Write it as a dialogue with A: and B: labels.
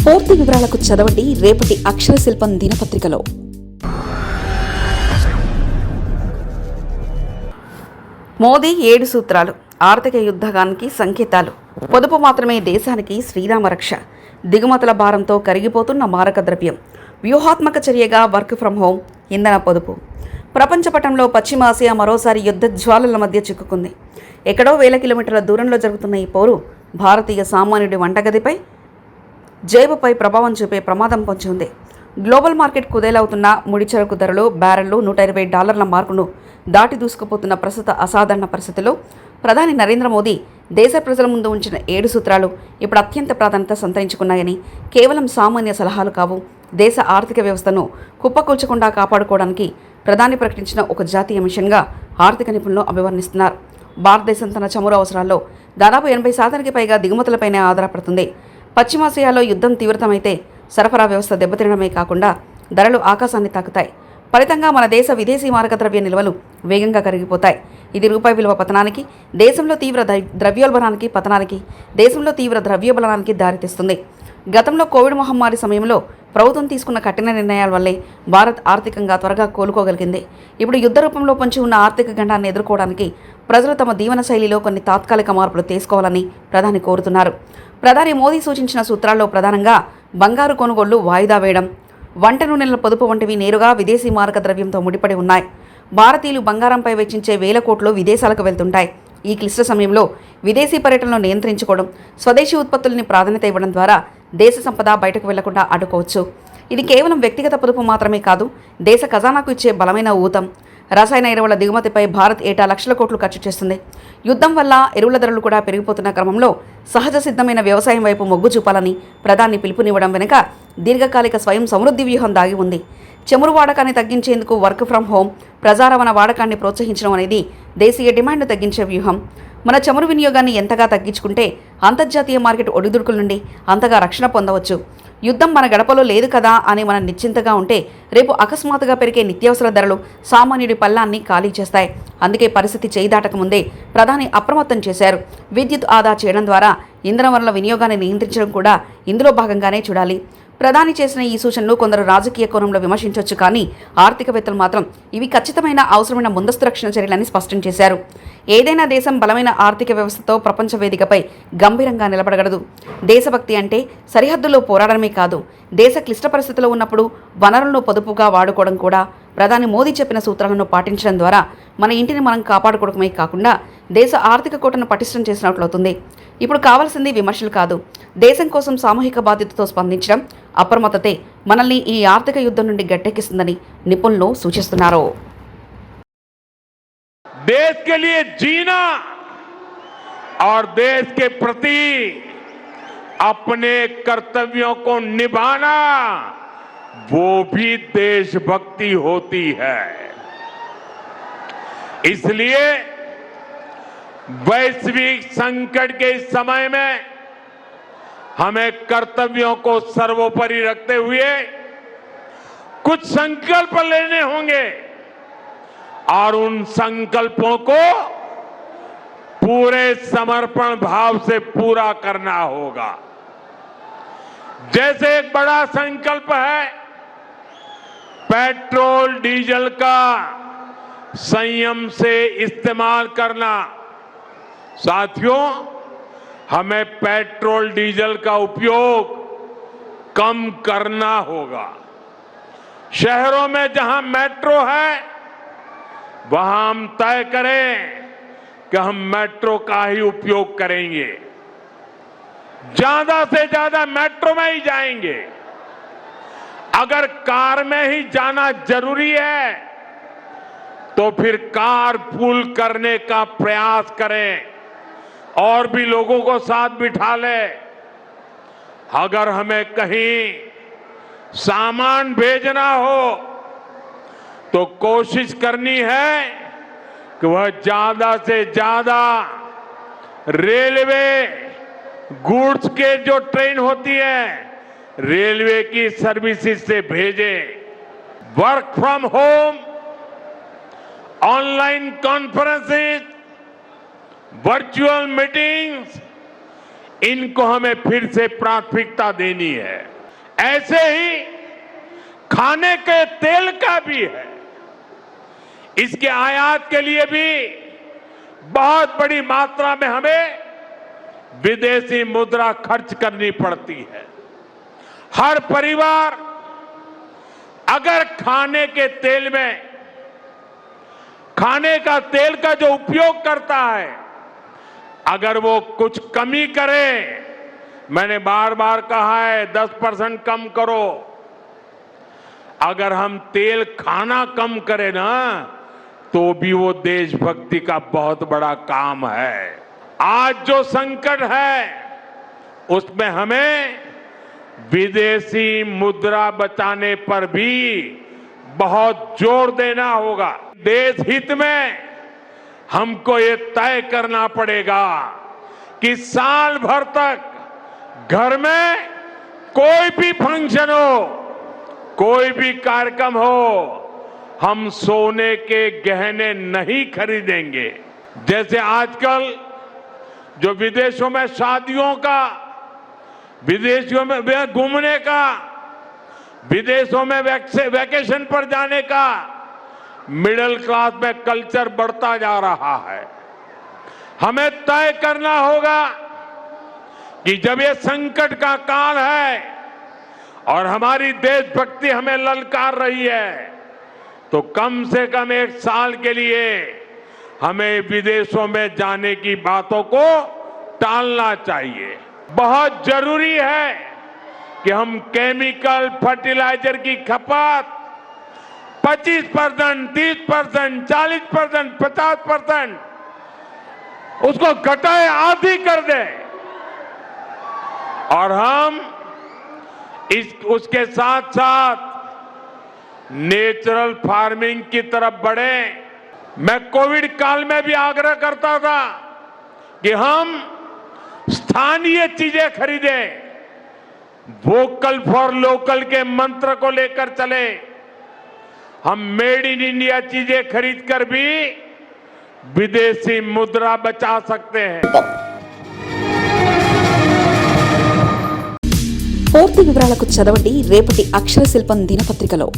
A: పూర్తి వివరాలకు చదవండి రేపటి అక్షర శిల్పం దినపత్రికలో. మోదీ 7 సూత్రాలు ఆర్థిక యుద్ధానికి సంకేతాలు. పొదుపు మాత్రమే దేశానికి శ్రీరామ రక్ష. దిగుమతుల భారంతో కరిగిపోతున్న మారక ద్రవ్యం. వ్యూహాత్మక చర్యగా వర్క్ ఫ్రం హోం. ఇంధన పొదుపు. ప్రపంచ పటంలో పశ్చిమాసియా మరోసారి యుద్ధ జ్వాలల మధ్య చిక్కుకుంది. ఎక్కడో వేల కిలోమీటర్ల దూరంలో జరుగుతున్న ఈ పోరు భారతీయ సామాన్యుడి వంటగదిపై, జేబుపై ప్రభావం చూపే ప్రమాదం పొంచి ఉంది. గ్లోబల్ మార్కెట్ కుదేలవుతున్న ముడిచరకు ధరలు బ్యారెళ్లు $120 మార్కును దాటి దూసుకుపోతున్న ప్రస్తుత అసాధారణ పరిస్థితుల్లో ప్రధాని నరేంద్ర మోదీ దేశ ప్రజల ముందు ఉంచిన 7 సూత్రాలు ఇప్పుడు అత్యంత ప్రాధాన్యత సంతరించుకున్నాయని, కేవలం సామాన్య సలహాలు కావు, దేశ ఆర్థిక వ్యవస్థను కుప్పకూల్చకుండా కాపాడుకోవడానికి ప్రధాని ప్రకటించిన ఒక జాతీయ మిషన్గా ఆర్థిక నిపుణులు అభివర్ణిస్తున్నారు. భారతదేశం తన చమురు అవసరాల్లో దాదాపు 80% పైగా దిగుమతులపైనే ఆధారపడుతుంది. పశ్చిమాసియాలో యుద్ధం తీవ్రతమైతే సరఫరా వ్యవస్థ దెబ్బతినడమే కాకుండా ధరలు ఆకాశాన్ని తాకుతాయి. ఫలితంగా మన దేశ విదేశీ మారక ద్రవ్య నిల్వలు వేగంగా కరిగిపోతాయి. ఇది రూపాయి విలువ పతనానికి, దేశంలో తీవ్ర ద్రవ్యోల్బణానికి దారితీస్తుంది. గతంలో కోవిడ్ మహమ్మారి సమయంలో ప్రభుత్వం తీసుకున్న కఠిన నిర్ణయాల వల్లే భారత్ ఆర్థికంగా త్వరగా కోలుకోగలిగింది. ఇప్పుడు యుద్ధ రూపంలో పొంచి ఉన్న ఆర్థిక గండాన్ని ఎదుర్కోవడానికి ప్రజలు తమ జీవన శైలిలో కొన్ని తాత్కాలిక మార్పులు తీసుకోవాలని ప్రధాని కోరుతున్నారు. ప్రధాని మోదీ సూచించిన సూత్రాల్లో ప్రధానంగా బంగారు కొనుగోళ్లు వాయిదా వేయడం, వంట నూనెల పొదుపు వంటివి నేరుగా విదేశీ మారక ద్రవ్యంతో ముడిపడి ఉన్నాయి. భారతీయులు బంగారంపై వెచ్చించే వేల కోట్లు విదేశాలకు వెళ్తుంటాయి. ఈ క్లిష్ట సమయంలో విదేశీ పర్యటనను నియంత్రించుకోవడం, స్వదేశీ ఉత్పత్తులని ప్రాధాన్యత ఇవ్వడం ద్వారా దేశ సంపద బయటకు వెళ్లకుండా అడ్డుకోవచ్చు. ఇది కేవలం వ్యక్తిగత పొదుపు మాత్రమే కాదు, దేశ ఖజానాకు ఇచ్చే బలమైన ఊతం. రసాయన ఎరువుల దిగుమతిపై భారత్ ఏటా లక్షల కోట్లు ఖర్చు చేస్తుంది. యుద్ధం వల్ల ఎరువుల ధరలు కూడా పెరిగిపోతున్న క్రమంలో సహజ సిద్ధమైన వ్యవసాయం వైపు మొగ్గు చూపాలని ప్రధాని పిలుపునివ్వడం వెనుక దీర్ఘకాలిక స్వయం సమృద్ధి వ్యూహం దాగి ఉంది. చమురు వాడకాన్ని తగ్గించేందుకు వర్క్ ఫ్రం హోం, ప్రజా రవాణా వాడకాన్ని ప్రోత్సహించడం అనేది దేశీయ డిమాండ్ను తగ్గించే వ్యూహం. మన చమురు వినియోగాన్ని ఎంతగా తగ్గించుకుంటే అంతర్జాతీయ మార్కెట్ ఒడిదుడుకుల నుండి అంతగా రక్షణ పొందవచ్చు. యుద్ధం మన గడపలో లేదు కదా అని మనం నిశ్చింతగా ఉంటే రేపు అకస్మాత్తుగా పెరిగే నిత్యావసర ధరలు సామాన్యుడి పల్లాన్ని ఖాళీ చేస్తాయి. అందుకే పరిస్థితి చేయి దాటక ముందే ప్రధాని అప్రమత్తం చేశారు. విద్యుత్ ఆదా చేయడం ద్వారా ఇంధన వనరుల వినియోగాన్ని నియంత్రించడం కూడా ఇందులో భాగంగానే చూడాలి. ప్రధాని చేసిన ఈ సూచనలు కొందరు రాజకీయ కోణంలో విమర్శించవచ్చు, కానీ ఆర్థికవేత్తలు మాత్రం ఇవి ఖచ్చితమైన అవసరమైన ముందస్తు రక్షణ చర్యలని స్పష్టం చేశారు. ఏదైనా దేశం బలమైన ఆర్థిక వ్యవస్థతో ప్రపంచ వేదికపై గంభీరంగా నిలబడగలదు. దేశభక్తి అంటే సరిహద్దుల్లో పోరాడమే కాదు, దేశ క్లిష్ట పరిస్థితిలో ఉన్నప్పుడు వనరులను పొదుపుగా వాడుకోవడం కూడా. ప్రధాని మోదీ చెప్పిన సూత్రాలను పాటించడం ద్వారా మన ఇంటిని మనం కాపాడుకోవడమే కాకుండా దేశ ఆర్థిక కోటను పటిష్టం చేసినట్లవుతుంది. ఇప్పుడు కావాల్సింది విమర్శలు కాదు, దేశం కోసం సామూహిక బాధ్యతతో స్పందించడం. అప్రమత్తతే మనల్ని ఈ ఆర్థిక యుద్ధం నుండి గట్టెక్కిస్తుందని నిపుణులు సూచిస్తున్నారు.
B: देश के लिए जीना और देश के प्रति अपने कर्तव्यों को निभाना, वो भी देशभक्ति होती है। इसलिए वैश्विक संकट के इस समय में हमें कर्तव्यों को सर्वोपरि रखते हुए कुछ संकल्प लेने होंगे और उन संकल्पों को पूरे समर्पण भाव से पूरा करना होगा। जैसे एक बड़ा संकल्प है पेट्रोल डीजल का संयम से इस्तेमाल करना। साथियों, हमें पेट्रोल डीजल का उपयोग कम करना होगा। शहरों में जहां मेट्रो है वहां हम तय करें कि हम मेट्रो का ही उपयोग करेंगे, ज्यादा से ज्यादा मेट्रो में ही जाएंगे। अगर कार में ही जाना जरूरी है तो फिर कार पूल करने का प्रयास करें और भी लोगों को साथ बिठा ले। अगर हमें कहीं सामान भेजना हो तो कोशिश करनी है कि वह ज्यादा से ज्यादा रेलवे गुड्स के जो ट्रेन होती है रेलवे की सर्विसेज से भेजे। Work from home, online conferences, virtual meetings, इनको हमें फिर से प्राथमिकता देनी है। ऐसे ही खाने के तेल का भी है। इसके आयात के लिए भी बहुत बड़ी मात्रा में हमें विदेशी मुद्रा खर्च करनी पड़ती है। हर परिवार अगर खाने के तेल में खाने का तेल का जो उपयोग करता है, अगर वो कुछ कमी करे, मैंने बार बार कहा है 10% कम करो। अगर हम तेल खाना कम करें ना, तो भी वो देशभक्ति का बहुत बड़ा काम है। आज जो संकट है उसमें हमें विदेशी मुद्रा बचाने पर भी बहुत जोर देना होगा। देश हित में हमको ये तय करना पड़ेगा कि साल भर तक घर में कोई भी फंक्शन हो, कोई भी कार्यक्रम हो, हम सोने के गहने नहीं खरीदेंगे। जैसे आजकल जो विदेशों में शादियों का, विदेशों में घूमने का, विदेशों में वैकेशन पर जाने का मिडिल क्लास में कल्चर बढ़ता जा रहा है। हमें तय करना होगा कि जब ये संकट का काल है और हमारी देशभक्ति हमें ललकार रही है, तो कम से कम एक साल के लिए हमें विदेशों में जाने की बातों को टालना चाहिए। बहुत जरूरी है कि हम केमिकल फर्टिलाइजर की खपत 25%, 30%, 40%, 50% उसको घटाए, आधी कर दें और हम उसके साथ साथ नेचुरल फार्मिंग की तरफ बढ़े। मैं कोविड काल में भी आग्रह करता था कि हम स्थानीय चीजें खरीदें, वोकल फॉर लोकल के मंत्र को लेकर चले। हम मेड इन इंडिया चीजें खरीदकर भी विदेशी मुद्रा बचा सकते हैं।
A: పూర్తి వివరాలకు చదవండి రేపటి అక్షర శిల్పం దినపత్రికలో.